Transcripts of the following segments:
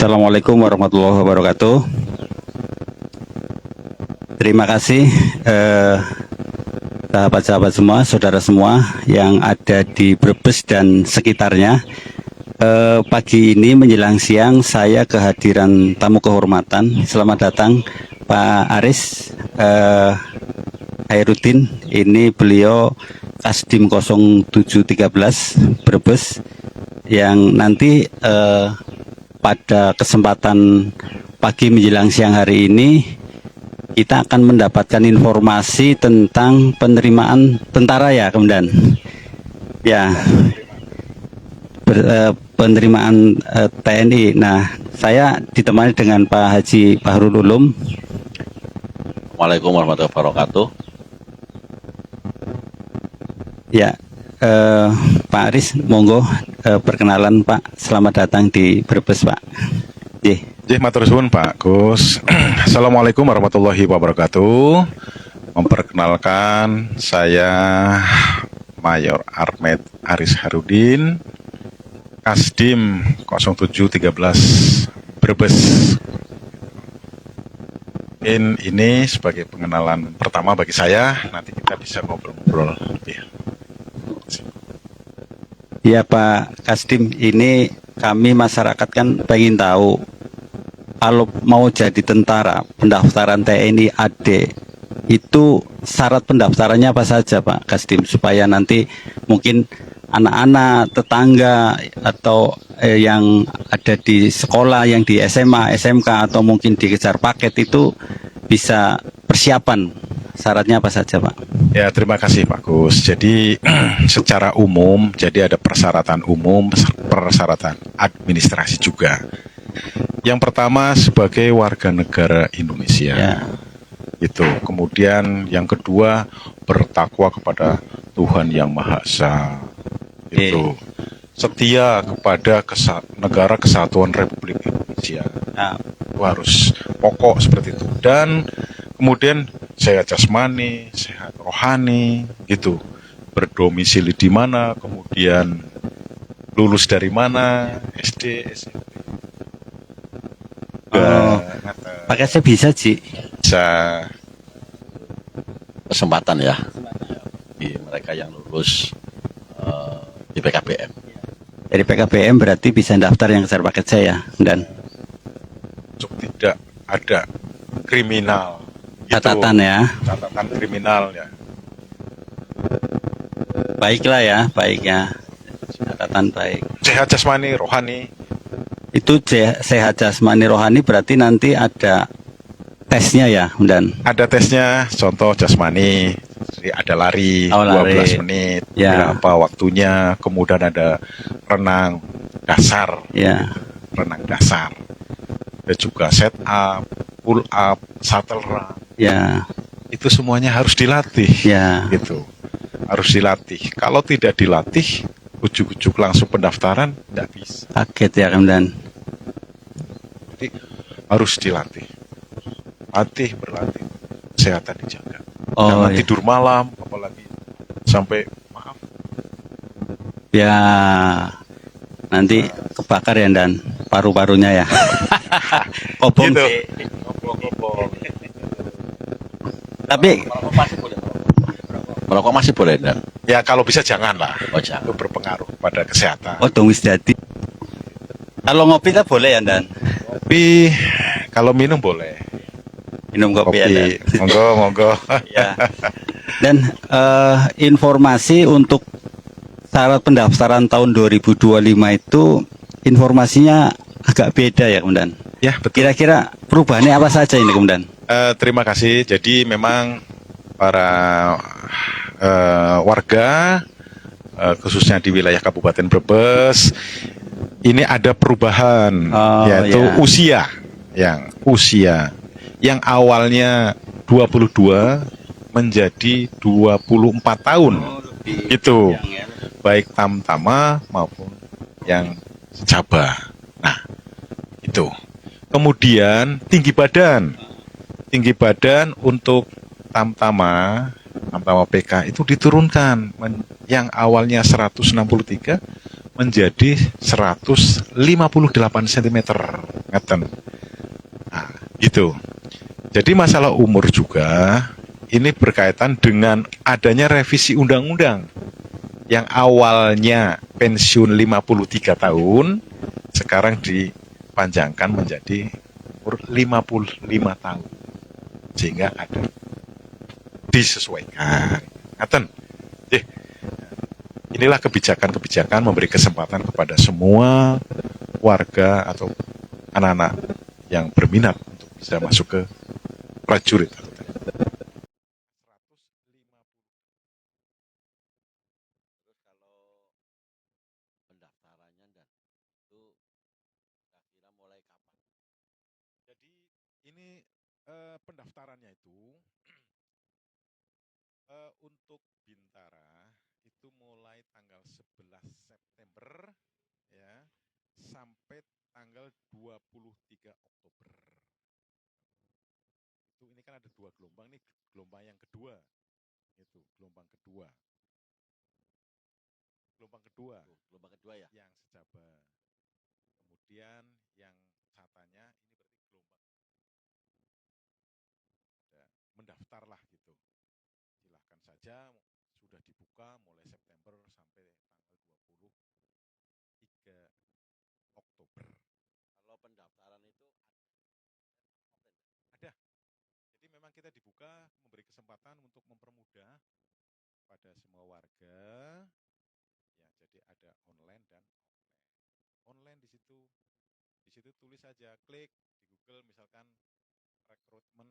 Assalamualaikum warahmatullahi wabarakatuh. Terima kasih sahabat-sahabat semua, saudara semua yang ada di Brebes dan sekitarnya. Pagi ini menjelang siang saya kehadiran tamu kehormatan. Selamat datang Pak Aris Hairudin. Ini beliau Kasdim 0713 Brebes yang nanti pada kesempatan pagi menjelang siang hari ini kita akan mendapatkan informasi tentang penerimaan tentara ya kemudian ya penerimaan TNI. Nah, saya ditemani dengan Pak Haji Bahrul Ulum. Assalamualaikum warahmatullahi wabarakatuh. Ya, Pak Aris, monggo perkenalan Pak. Selamat datang di Brebes Pak. Matur suwun Pak Gus. Assalamualaikum warahmatullahi wabarakatuh. Memperkenalkan saya Mayor Ahmed Aris Hairudin, Kasdim 0713 Brebes. Ini sebagai pengenalan pertama bagi saya. Nanti kita bisa ngobrol-ngobrol lebih. Ya Pak Kasdim, ini kami masyarakat kan pengen tahu kalau mau jadi tentara, pendaftaran TNI AD itu syarat pendaftarannya apa saja Pak Kasdim, supaya nanti mungkin anak-anak tetangga atau yang ada di sekolah, yang di SMA, SMK atau mungkin dikejar paket itu bisa persiapan. Syaratnya apa saja Pak? Ya, terima kasih Pak Gus. Jadi secara umum, jadi ada persyaratan umum, persyaratan administrasi juga. Yang pertama sebagai warga negara Indonesia. Ya. Itu. Kemudian yang kedua bertakwa kepada Tuhan Yang Maha Esa. Itu. Setia kepada negara kesatuan Republik Indonesia. Nah, Itu harus pokok seperti itu. Dan kemudian sehat jasmani, sehat rohani, gitu. Berdomisili di mana, kemudian lulus dari mana, SD, SMP. pakai saya bisa Ci. Bisa Kesempatan ya di mereka yang lulus di PKBM. Dari PKBM berarti bisa daftar yang kejar paket saya dan untuk tidak ada kriminal. catatan ya. Catatan kriminal ya. Baiklah ya, baiknya. Catatan baik. Sehat jasmani, rohani. Itu sehat jasmani rohani berarti nanti ada tesnya ya, dan Ada tesnya, contoh jasmani, jadi ada lari, Oh, lari. 12 menit, Ya. berapa waktunya, kemudian ada renang dasar, ya. renang dasar. Ada juga set up, pull up, shuttle run. Ya. Itu semuanya harus dilatih. Ya. Gitu. Harus dilatih. Kalau tidak dilatih, ujuk-ujuk langsung pendaftaran, tidak bisa. Kaget ya kemudian. Jadi harus dilatih. Berlatih. Kesehatan dijaga. Oh, Jangan iya. tidur malam, apalagi sampai maaf. Ya. Nanti kebakar ya dan paru-parunya ya. Kobong Gitu. sih. Ngobrol-ngobrol. Tapi Merokok masih boleh dan Ya kalau bisa janganlah. jangan. Itu berpengaruh pada kesehatan. oh dong wis dadi. Kalau ngopi tak boleh ya dan Tapi kalau minum boleh. minum kopi, ya Dan. Monggo, monggo. Ya. Dan informasi untuk syarat pendaftaran tahun 2025 itu informasinya agak beda ya kemudian. Ya, betul. Kira-kira perubahannya apa saja ini kemudian? Terima kasih. Jadi memang para warga, khususnya di wilayah Kabupaten Brebes, ini ada perubahan, yaitu ya. usia yang awalnya 22 menjadi 24 tahun. Itu baik tamtama maupun yang jaba. Nah, itu. Kemudian tinggi badan untuk tamtama PK itu diturunkan yang awalnya 163 menjadi 158 cm. Ngeten. Nah, gitu. Jadi masalah umur juga ini berkaitan dengan adanya revisi undang-undang yang awalnya pensiun 53 tahun sekarang dipanjangkan menjadi umur 55 tahun. Sehingga ada disesuaikan. Ngeten. Inilah kebijakan-kebijakan memberi kesempatan kepada semua warga atau anak-anak yang berminat untuk bisa masuk ke prajurit. Terus kalau pendaftarannya dan itu kira-kira mulai kapan? Jadi ini pendaftarannya itu untuk Bintara itu mulai tanggal 11 September ya sampai tanggal 23 Oktober. Itu ini kan ada 2 gelombang nih, gelombang yang kedua. Itu, gelombang kedua. Gelombang kedua Gelombang kedua ya? yang sejaba. Kemudian yang katanya ini berarti gelombang mendaftarlah gitu. Silahkan saja sudah dibuka mulai September sampai tanggal 23 Oktober. Kalau pendaftaran itu Ada. Jadi memang kita dibuka memberi kesempatan untuk mempermudah pada semua warga. Ya, jadi ada online dan offline. Online di situ tulis saja, klik di Google misalkan rekrutmen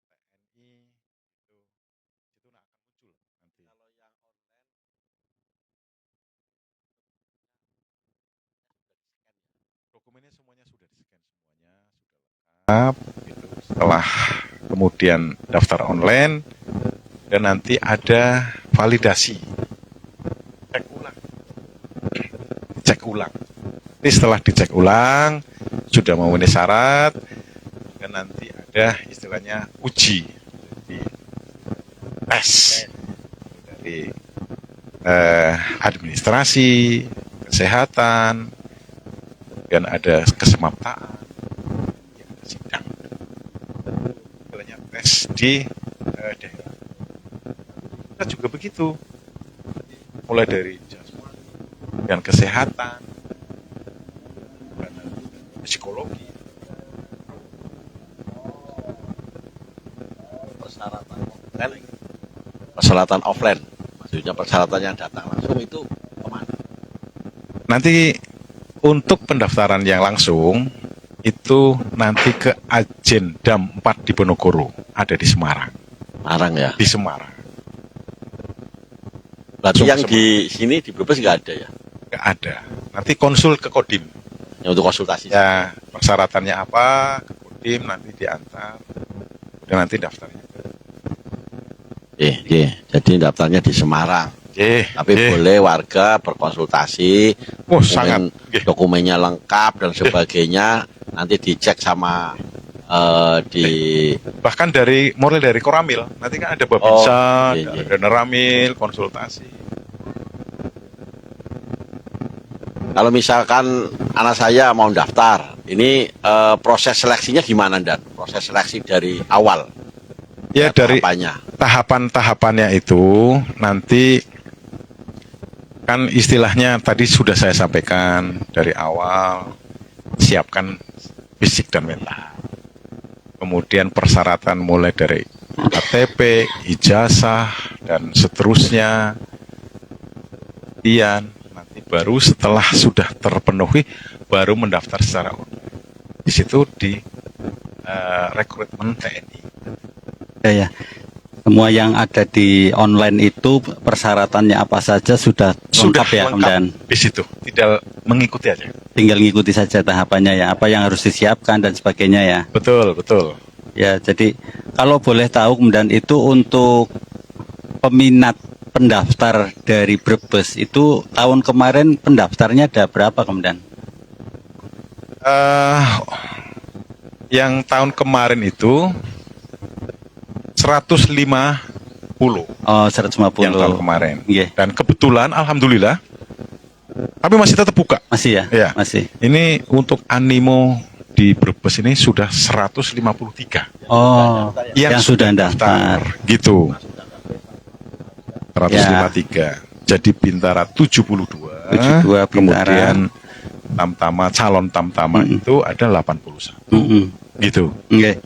TNI itu. Itu akan muncul nanti. kalau yang online Dokumennya semuanya sudah di-scan semuanya, sudah lengkap gitu. Setelah kemudian daftar online dan nanti ada validasi. Cek ulang. Cek ulang. Jadi setelah dicek ulang sudah memenuhi syarat dan nanti ada istilahnya uji. Jadi tes dari administrasi, kesehatan, dan ada kesemaptaan, yang ada sidang. Istilahnya tes di daerah. Kita juga begitu, mulai dari jasmani dan kesehatan, dan psikologi. persyaratan online, persyaratan offline, maksudnya persyaratan yang datang langsung itu kemana? Nanti untuk pendaftaran yang langsung itu nanti ke Ajen Dam 4 di Ponorogo, ada di Semarang. Semarang ya? Di Semarang. Berarti Langsung yang ke di sini di Brebes nggak ada ya? Nggak ada. Nanti konsul ke Kodim. Yang untuk konsultasi? Ya, persyaratannya apa, ke Kodim nanti diantar. Dan nanti daftarnya. Jadi daftarnya di Semarang. Tapi boleh warga berkonsultasi, sangat. dokumennya lengkap dan sebagainya, nanti dicek sama bahkan mulai dari Koramil, nanti kan ada Babinsa, ada Neramil, konsultasi. Kalau misalkan anak saya mau daftar, ini proses seleksinya gimana, Dan? Proses seleksi dari awal. Ya, dari tahapan-tahapannya itu nanti kan istilahnya tadi sudah saya sampaikan dari awal, siapkan fisik dan mental. Kemudian persyaratan mulai dari KTP, ijazah, dan seterusnya. Kemudian nanti baru setelah sudah terpenuhi, baru mendaftar secara online. Di situ di rekrutmen TNI. Ya. Semua yang ada di online itu persyaratannya apa saja sudah lengkap ya, kemudian di situ, tinggal mengikuti aja. Tinggal ngikuti saja tahapannya ya, apa yang harus disiapkan dan sebagainya ya. Betul. Ya, jadi kalau boleh tahu kemudian itu untuk peminat pendaftar dari Brebes itu tahun kemarin pendaftarnya ada berapa kemudian? Yang tahun kemarin itu 150. Oh, 150. Yang tahun kemarin. Yeah. Dan kebetulan, alhamdulillah, tapi masih tetap buka. Masih ya? Ya. Masih. Ini untuk animo di di Brebes ini sudah 153 Oh, yang sudah daftar. gitu. 153. Jadi Bintara 72, 72 Bintara. kemudian Tamtama, calon Tamtama itu ada 81. Gitu. Oke.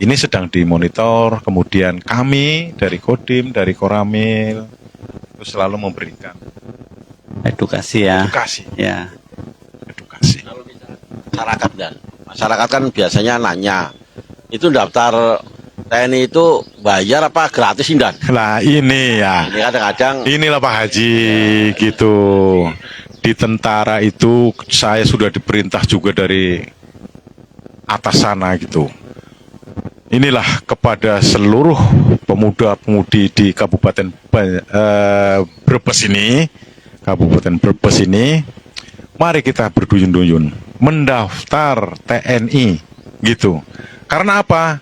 Ini sedang dimonitor, kemudian kami dari Kodim, dari Koramil itu selalu memberikan Edukasi ya. edukasi. Ya. Edukasi. Masyarakat dan masyarakat kan biasanya nanya, itu daftar TNI itu bayar apa gratis sih, Dan? Nah ini ya, Ini kadang-kadang inilah Pak Haji gitu. Di tentara itu saya sudah diperintah juga dari atas sana gitu. Inilah kepada seluruh pemuda-pemudi di Brebes ini, Kabupaten Brebes ini, mari kita berduyun-duyun mendaftar TNI gitu. Karena apa?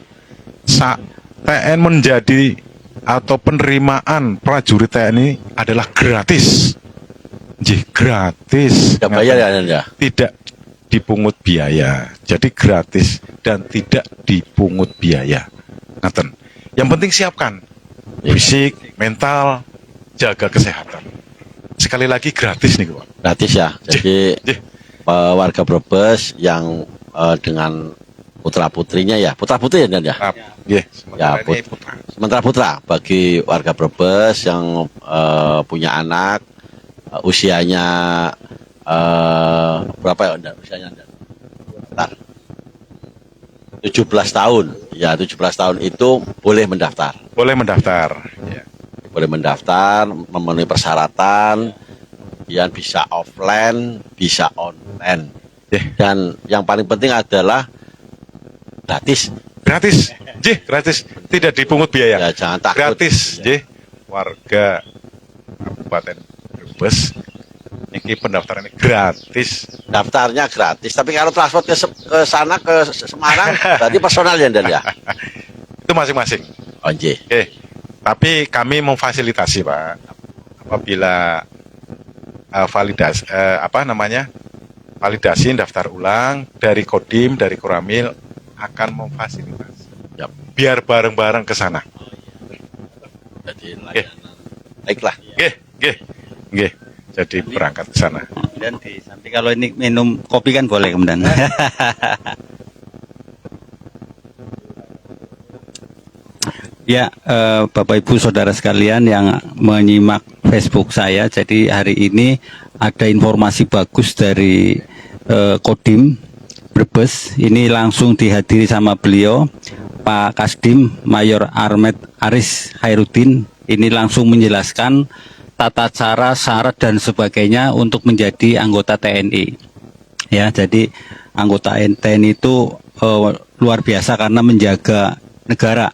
TN menjadi atau penerimaan prajurit TNI adalah gratis. Gratis. tidak bayar ya, Dan ya? Tidak dipungut biaya. Jadi gratis dan tidak dipungut biaya. Ngaten. Yang penting siapkan fisik, mental, jaga kesehatan. Sekali lagi gratis nih, Pak. Gratis ya. Jadi Jih. warga Brebes yang dengan putra-putrinya ya, putra-putri ya, Dan ya? Ya, Ya, sementara putra bagi warga Brebes yang punya anak usianya berapa ya, Dan? Usianya, Dan? Bentar. 17 tahun. Ya, 17 tahun itu boleh mendaftar. Boleh mendaftar. Ya. Boleh mendaftar, memenuhi persyaratan, kemudian bisa offline, bisa online. Dan yang paling penting adalah gratis. Gratis. Gratis. Tidak dipungut biaya. Ya, jangan takut. Gratis. Warga Kabupaten Brebes ini pendaftarannya gratis. Daftarnya gratis, tapi kalau transport ke sana ke Semarang berarti personal ya, Dan ya. Itu masing-masing. Oh, nggih. Oke. Tapi kami memfasilitasi, Pak. Apabila validasi validasi daftar ulang dari Kodim, dari Koramil akan memfasilitasi. Yap. Biar bareng-bareng ke sana. Jadi baiklah. Nggih. Jadi berangkat ke sana. Dan di samping kalau ini minum kopi kan boleh kemudian. Ya, Bapak Ibu Saudara sekalian yang menyimak Facebook saya, jadi hari ini ada informasi bagus dari Kodim Brebes. Ini langsung dihadiri sama beliau, Pak Kasdim Mayor Armet Aris Hairudin. Ini langsung menjelaskan tata cara, syarat dan sebagainya untuk menjadi anggota TNI. Ya, jadi anggota TNI itu luar biasa karena menjaga negara.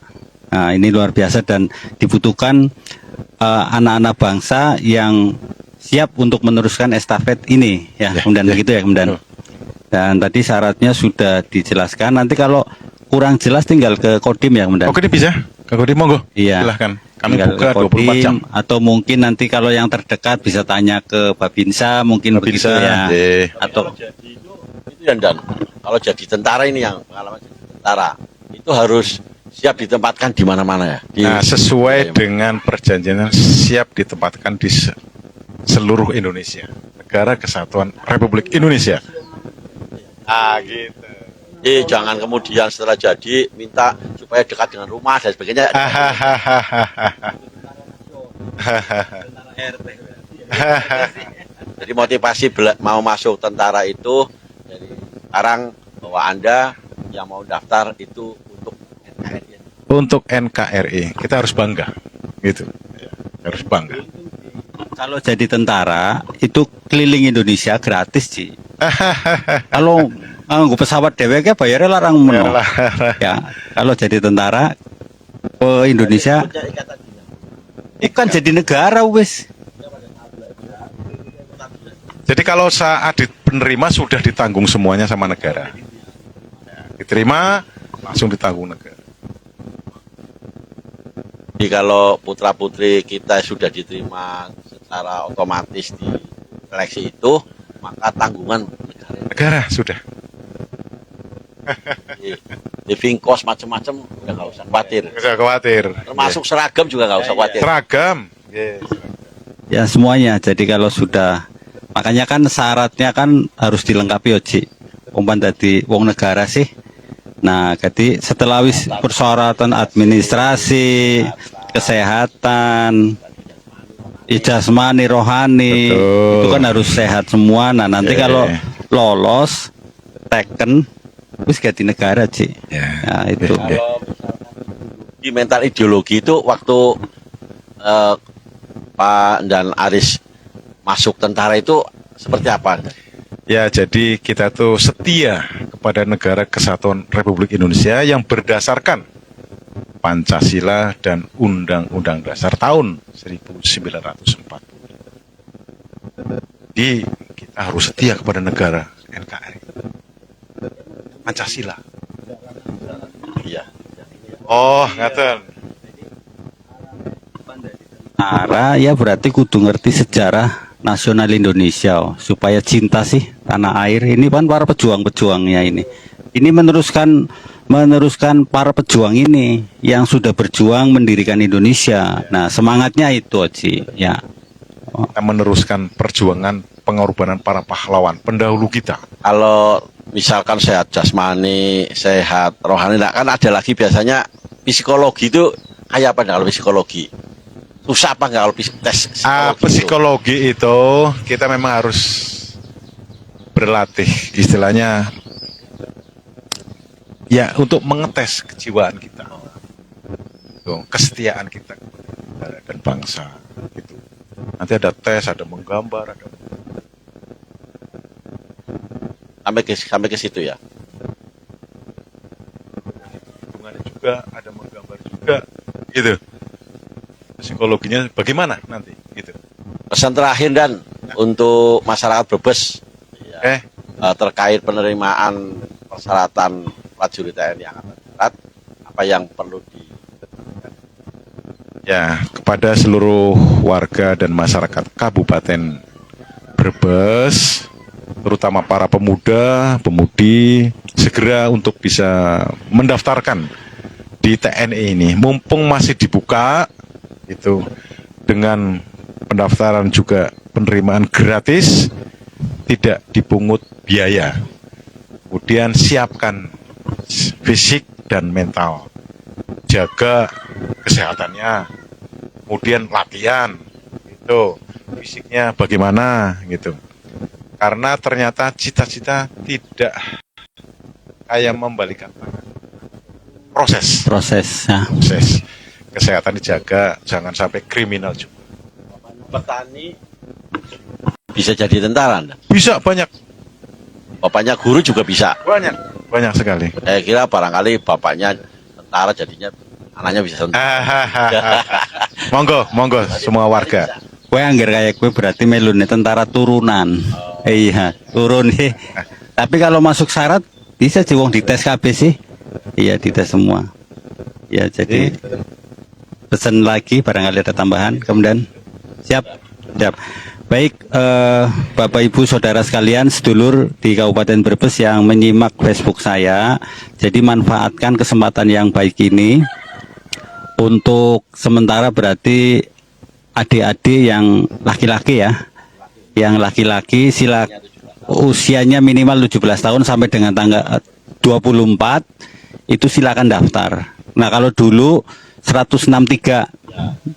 Nah, ini luar biasa dan dibutuhkan anak-anak bangsa yang siap untuk meneruskan estafet ini, ya, kemudian begitu ya, kemudian. Dan tadi syaratnya sudah dijelaskan. Nanti kalau kurang jelas tinggal ke Kodim ya, kemudian. Oke, ini bisa. Ke Kodim monggo. Iya. Silahkan. Kami Tinggal buka ke 24 jam. Atau mungkin nanti kalau yang terdekat bisa tanya ke Babinsa, mungkin begitu ya. Atau Itu ya, Dan. Kalau jadi tentara ini yang pengalaman jadi tentara itu harus siap ditempatkan di mana-mana ya. Nah, sesuai dengan perjanjian siap ditempatkan di seluruh Indonesia. Negara Kesatuan Republik Indonesia. Gitu. Jangan kemudian setelah jadi minta supaya dekat dengan rumah dan sebagainya. Jadi motivasi mau masuk tentara itu dari sekarang bahwa Anda yang mau daftar itu untuk NKRI. Untuk NKRI kita harus bangga, gitu. Harus bangga. kalau jadi tentara itu keliling Indonesia gratis sih. Kalau nganggo pesawat dheweke bayarnya larang meno. Ya, kalau jadi tentara ke Indonesia ikan jadi negara wis. Jadi kalau saat penerima sudah ditanggung semuanya sama negara. Diterima langsung ditanggung negara. Jadi kalau putra-putri kita sudah diterima secara otomatis di seleksi itu, maka tanggungan negara. Negara sudah. living cost macam-macam udah nggak usah khawatir. Nggak usah khawatir. Termasuk seragam juga nggak usah khawatir. Seragam. Ya semuanya. Jadi kalau sudah, makanya kan syaratnya kan harus dilengkapi Oji. Umpan tadi wong negara sih. Nah, jadi setelah wis persyaratan administrasi, kesehatan, jasmani, rohani, Betul. itu kan harus sehat semua. Nah, nanti kalau lolos, teken, wis ganti negara Ci. Nah, itu. Kalau di mental ideologi itu waktu Pak dan Aris masuk tentara itu seperti apa? Ya, jadi kita tuh setia kepada negara kesatuan Republik Indonesia yang berdasarkan Pancasila dan Undang-Undang Dasar tahun 1945. Jadi kita harus setia kepada negara NKRI. Pancasila. Iya. Oh, ngaten. Tentara ya berarti kudu ngerti sejarah nasional Indonesia supaya cinta sih tanah air. Ini kan para pejuang-pejuangnya ini. Ini meneruskan para pejuang ini yang sudah berjuang mendirikan Indonesia. Nah, semangatnya itu Oji. Ya. Kita meneruskan perjuangan pengorbanan para pahlawan pendahulu kita. Kalau misalkan sehat jasmani, sehat rohani, nah kan ada lagi biasanya psikologi itu kayak apa kalau psikologi? Susah apa nggak kalau tes psikologi? Psikologi itu kita memang harus berlatih, istilahnya ya untuk mengetes kejiwaan kita, kesetiaan kita kepada negara dan bangsa. Gitu. Nanti ada tes, ada menggambar, ada sampai ke situ ya. hitungannya juga, ada menggambar juga, gitu. Psikologinya bagaimana nanti, gitu. Pesan terakhir dan untuk masyarakat Brebes terkait penerimaan persyaratan prajurit TNI Angkatan Darat, apa yang perlu di Ya, kepada seluruh warga dan masyarakat Kabupaten Brebes, terutama para pemuda, pemudi, segera untuk bisa mendaftarkan di TNI ini. Mumpung masih dibuka, itu dengan pendaftaran juga penerimaan gratis, tidak dipungut biaya. Kemudian siapkan fisik dan mental, jaga kesehatannya, kemudian latihan, itu fisiknya bagaimana gitu. Karena ternyata cita-cita tidak kayak membalikan tangan. Proses kesehatan dijaga, jangan sampai kriminal juga. petani bisa jadi tentara Anda? Bisa banyak Bapaknya guru juga bisa. banyak sekali. Saya kira barangkali bapaknya tentara jadinya anaknya bisa tentara. Monggo semua warga. Kue angger kayak kue berarti melune tentara turunan. Iya, turun sih. Tapi kalau masuk syarat bisa sih wong dites KB sih. Iya, dites semua. Ya, jadi pesan lagi barangkali ada tambahan. Kemudian siap. Baik, Bapak Ibu Saudara sekalian, sedulur di Kabupaten Brebes yang menyimak Facebook saya, jadi manfaatkan kesempatan yang baik ini untuk sementara berarti adik-adik yang laki-laki ya, yang laki-laki usianya minimal 17 tahun sampai dengan tanggal 24 itu silakan daftar. Nah kalau dulu 163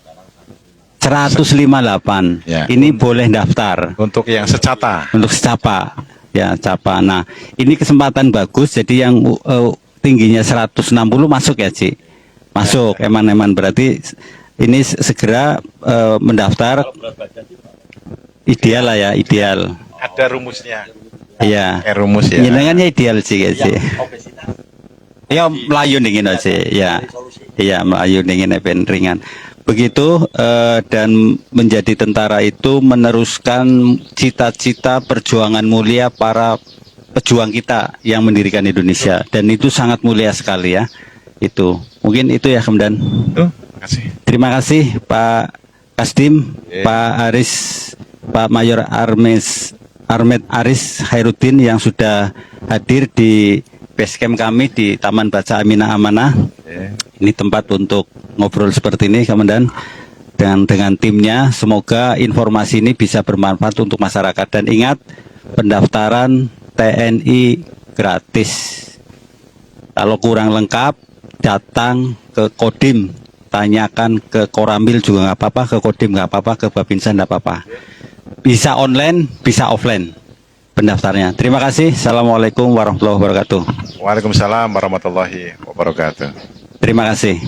158 Ya. ini boleh daftar Untuk yang secata. untuk secapa ya capa. Nah ini kesempatan bagus, jadi yang tingginya 160 masuk ya Ci, masuk eman-eman, berarti ini segera mendaftar, ideal lah ya, ideal Ada rumusnya. iya Rumus ya. jenengannya ideal sih Ci. Ya melayu dingin aja ya, iya melayu dingin event ringan begitu. Dan menjadi tentara itu meneruskan cita-cita perjuangan mulia para pejuang kita yang mendirikan Indonesia, dan itu sangat mulia sekali ya. Itu mungkin itu ya. Kemudian terima kasih Pak Kasdim, Pak Aris, Pak Mayor Armed Aris Khairuddin yang sudah hadir di base camp kami di Taman Baca Aminah Amanah. Ini tempat untuk ngobrol seperti ini, Komandan. Dengan timnya, semoga informasi ini bisa bermanfaat untuk masyarakat. Dan ingat, pendaftaran TNI gratis. Kalau kurang lengkap, datang ke Kodim, tanyakan ke Koramil juga nggak apa-apa, ke Kodim nggak apa-apa, ke Babinsa nggak apa-apa. Bisa online, bisa offline pendaftarnya. Terima kasih. Assalamualaikum warahmatullahi wabarakatuh. Waalaikumsalam warahmatullahi wabarakatuh. Terima kasih.